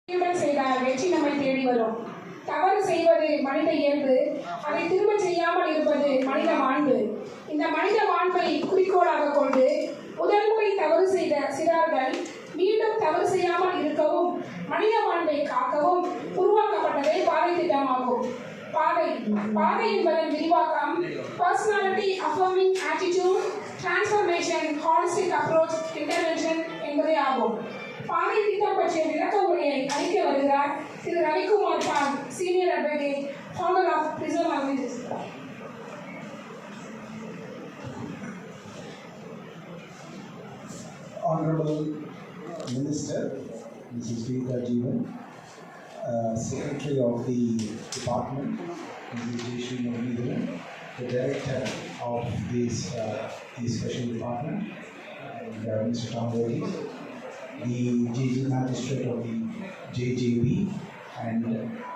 செய்தால் வெற்றி நம்மை தேடி வரும். தவறு செய்வது மனித இயல்பு, அதை திரும்ப செய்யாமல் இருப்பது மனித மாண்பு. இந்த மனித மாண்பை குறிக்கோளாக கொண்டு முதல் முறை தவறு செய்த சிறார்கள் மீண்டும் தவறு செய்யாமல் இருக்கவும் மனித மாண்பை காக்கவும் உருவாக்கப்பட்டதே பாதை திட்டமாகும். பாதை என்பதன் விரிவாக்கம் personality affirming attitude transformation holistic approach intervention என்பதே ஆகும். பாதை திட்டம் பற்றிய விளக்க உரையை அளிக்க வருகிறார் திரு Ravikumar Paul, senior advocate, founder of Prism organisation. Honorable Minister, Mrs. Geeta Jeevan, Secretary of the Department, Mrs. Jayashree Muralidharan, the Director of this Special Department, and Mr. Tom Verghese, the JG Magistrate of the JJB, and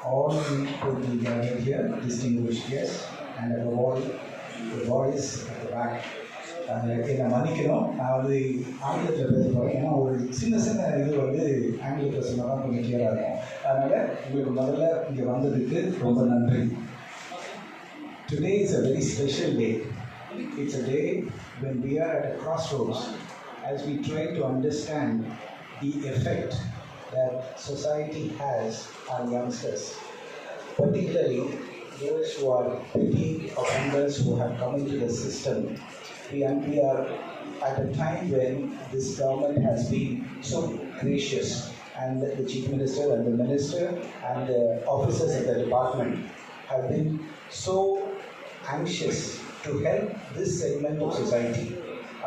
all the people gathered here, distinguished guests, and above all, the boys at the back. என்னை மன்னிக்கணும், நான் ஆங்கிலத்தில் பேச போகிறேன். ஏன்னா ஒரு சின்ன இது ஆங்கிலத்தில் சொன்னால் தான் கொஞ்சம் கிளியராக இருக்கும். அதனால் உங்களுக்கு முதல்ல இங்கே வந்ததுக்கு ரொம்ப நன்றி. Today is a very special day. It's a day when we are at a crossroads as we try to understand the effect that society has on youngsters, particularly those who are petty offenders who have come into the system. We are at a time when this government has been so gracious, and the Chief Minister and the Minister and the officers of the department have been so anxious to help this segment of society.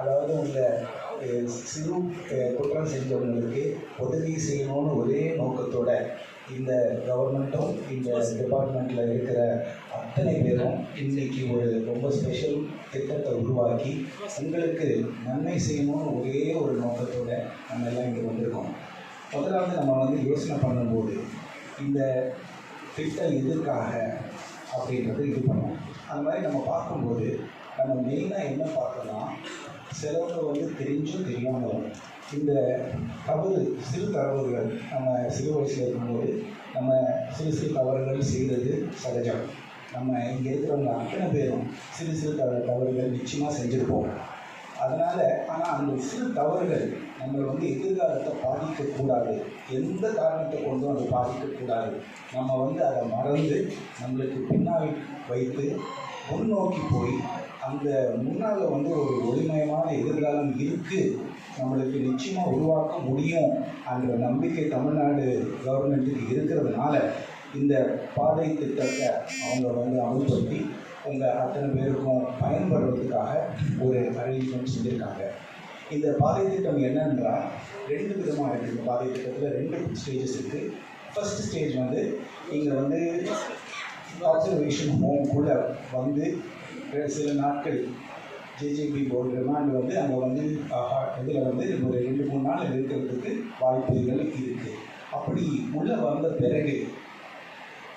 அதாவது உங்கள் சிறு குற்றம் செஞ்சவங்களுக்கு உதவி செய்யணும்னு ஒரே நோக்கத்தோட இந்த கவர்மெண்ட்டும் இந்த டிபார்ட்மெண்ட்டில் இருக்கிற அத்தனை பேரும் இன்றைக்கி ஒரு ரொம்ப ஸ்பெஷல் திட்டத்தை உருவாக்கி உங்களுக்கு நன்மை செய்யணும்னு ஒரே ஒரு நோக்கத்தோடு நம்ம எல்லாம் இங்கே வந்திருக்கோம். முதலாவது நம்ம யோசனை பண்ணும்போது இந்த திட்டம் எதுக்காக அப்படின்றது இது பண்ணோம். அந்த மாதிரி நம்ம பார்க்கும்போது நம்ம மெயினாக என்ன பார்க்கலாம், சிலவங்க தெரிஞ்சும் தெரியாமல் இந்த சிறு தவறுகள் நம்ம சிறு வயசில் இருக்கும்போது நம்ம சிறு தவறுகள் செய்கிறது சகஜம். நம்ம இங்கே இருக்கிறவங்க அத்தனை பேரும் சிறு தவறுகள் நிச்சயமாக செஞ்சுருப்போம். அதனால் ஆனால் அந்த சிறு தவறுகள் நம்மளை எதிர்காலத்தை பாதிக்கக்கூடாது, எந்த காரணத்தை கொண்டும் அதை பாதிக்கக்கூடாது. நம்ம அதை மறந்து நம்மளுக்கு பின்னால் வைத்து முன்னோக்கி போய் அந்த முன்னால் ஒரு ஒளிமயமான எதிர்காலம் இருக்குது, நம்மளுக்கு நிச்சயமாக உருவாக்க முடியும் என்ற நம்பிக்கை தமிழ்நாடு கவர்மெண்ட்டுக்கு இருக்கிறதுனால இந்த பாதை திட்டத்தை அவங்க அமல்படுத்தி உங்கள் அத்தனை பேருக்கும் பயன்படுறதுக்காக ஒரு அரேஞ்ச்மெண்ட் செஞ்சுருக்காங்க. இந்த பாதை திட்டம் என்னன்றால் 2 விதமாக இருக்குது. இந்த பாதை திட்டத்தில் 2 ஸ்டேஜஸ் இருக்குது. ஃபர்ஸ்ட் ஸ்டேஜ் இங்கே அப்சர்வேஷன் ஹோம்குள்ளே சில நாட்கள் ஜேஜேபி போர்டு ரிமாண்ட் அங்கே இதில் ஒரு 2-3 நாள் இருக்கிறதுக்கு வாய்ப்புகள் இருக்குது. அப்படி உள்ளே வந்த பிறகு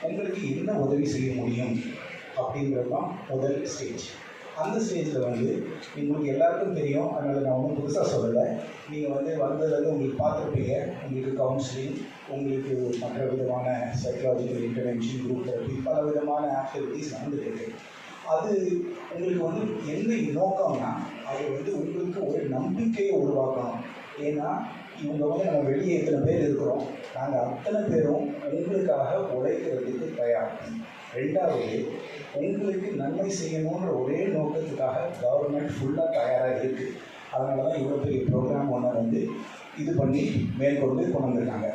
உங்களுக்கு என்ன உதவி செய்ய முடியும் அப்படிங்கிறது தான் முதல் ஸ்டேஜ். அந்த ஸ்டேஜில் உங்களுக்கு எல்லாருக்கும் தெரியும், அதனால் நான் ஒன்றும் புதுசாக சொல்லலை. நீங்கள் வந்ததுலேருந்து உங்களுக்கு பார்த்துருப்பீங்க. உங்களுக்கு கவுன்சிலிங், உங்களுக்கு மற்ற விதமான சைக்கலாஜிக்கல் இன்டர்வென்ஷன், குரூப் தெரப்பி, பல விதமான ஆக்டிவிட்டீஸ் நடந்துருக்கு. அது உங்களுக்கு என்ன நோக்கம்னா அது உங்களுக்கு ஒரு நம்பிக்கையை உருவாக்கணும். ஏன்னா இவங்க நம்ம வெளியே எத்தனை பேர் இருக்கிறோம், நாங்கள் அத்தனை பேரும் உங்களுக்காக உழைக்கிறதுக்கு தயார். 2வது, உங்களுக்கு நன்மை செய்யணுன்ற ஒரே நோக்கத்துக்காக கவர்மெண்ட் ஃபுல்லாக தயாராக இருக்குது. அதனால தான் இவ்வளோ பெரிய ப்ரோக்ராம் ஒன்று இது பண்ணி மேற்கொண்டு கொண்டு வந்திருக்காங்க.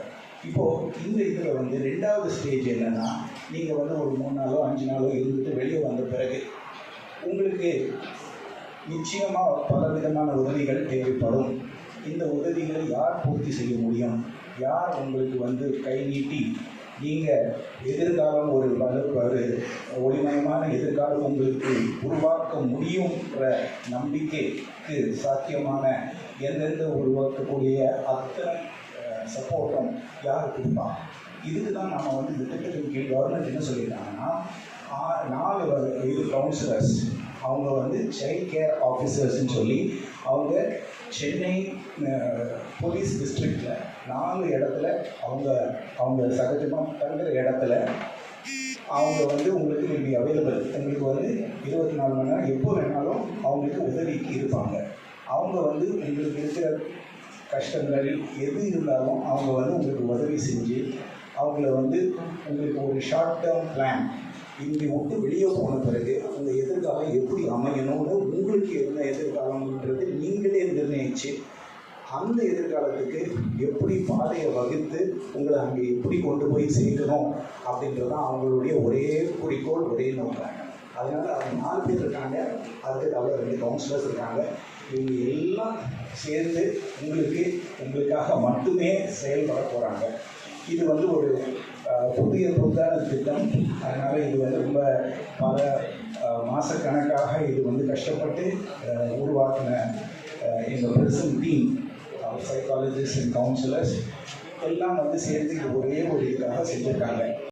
இப்போது இந்த இதில் 2வது ஸ்டேஜ் என்னென்னா, நீங்கள் ஒரு 3 நாளோ 5 நாளோ இருந்துட்டு வெளியே வந்த பிறகு உங்களுக்கு நிச்சயமாக பல விதமான உதவிகள் தேவைப்படும். இந்த உதவிகளை யார் பூர்த்தி செய்ய முடியும், யார் உங்களுக்கு கை நீட்டி நீங்கள் எதிர்காலம் ஒரு ஒளிமயமான எதிர்காலம் உங்களுக்கு உருவாக்க முடியுன்ற நம்பிக்கைக்கு சாத்தியமான எந்தெந்த உருவாக்கக்கூடிய அத்தனை சப்போர்ட்டும் யார் கொடுப்பாங்க. இதுக்கு தான் நம்ம இந்த திட்டத்தின் கீழ் கவர்மெண்ட் என்ன சொல்லியிருக்காங்கன்னா 4 கவுன்சிலர்ஸ் அவங்க சைல்ட் கேர் ஆஃபீஸர்ஸ்ன்னு சொல்லி அவங்க சென்னை போலீஸ் டிஸ்ட்ரிக்டில் 4 இடத்துல அவங்க சகஜமாக தங்குற இடத்துல அவங்க வந்து உங்களுக்கு வில் பி அவைலபிள். உங்களுக்கு வந்து 24 மணி நேரம் எப்போ வேணாலும் அவங்களுக்கு உதவிக்கு இருப்பாங்க. அவங்க வந்து உங்களுக்கு இருக்கிற கஷ்டங்கள் எது இருந்தாலும் அவங்க வந்து உங்களுக்கு உதவி செஞ்சு அவங்கள வந்து உங்களுக்கு ஒரு ஷார்ட் டேர்ம் பிளான் இங்கே விட்டு வெளியே போன பிறகு உங்கள் எதிர்காலம் எப்படி அமையணும்னு உங்களுக்கு என்ன எதிர்காலம்ன்றது நீங்களே நிர்ணயிச்சு அந்த எதிர்காலத்துக்கு எப்படி பாதையை வகுத்து உங்களை அங்கே எப்படி கொண்டு போய் சேர்க்கணும் அப்படின்றது தான் அவங்களுடைய ஒரே குறிக்கோள், ஒரே நோக்கம். அதனால் அவங்க 4 பேர் இருக்காங்க, அதுக்கு தவிர 2 கவுன்சிலர்ஸ் இருக்காங்க. இவங்க எல்லாம் சேர்ந்து உங்களுக்காக மட்டுமே செயல்பட போகிறாங்க. இது வந்து ஒரு புத்தான திட்டம். அதனால் இது வந்து ரொம்ப பல மாதக்கணக்காக இது வந்து கஷ்டப்பட்டு உருவாக்கின எங்கள் person team psychologist and counsellors எல்லாம் வந்து சேர்ந்து இது ஒரே ஒரு இதுக்காக செஞ்சுருக்காங்க.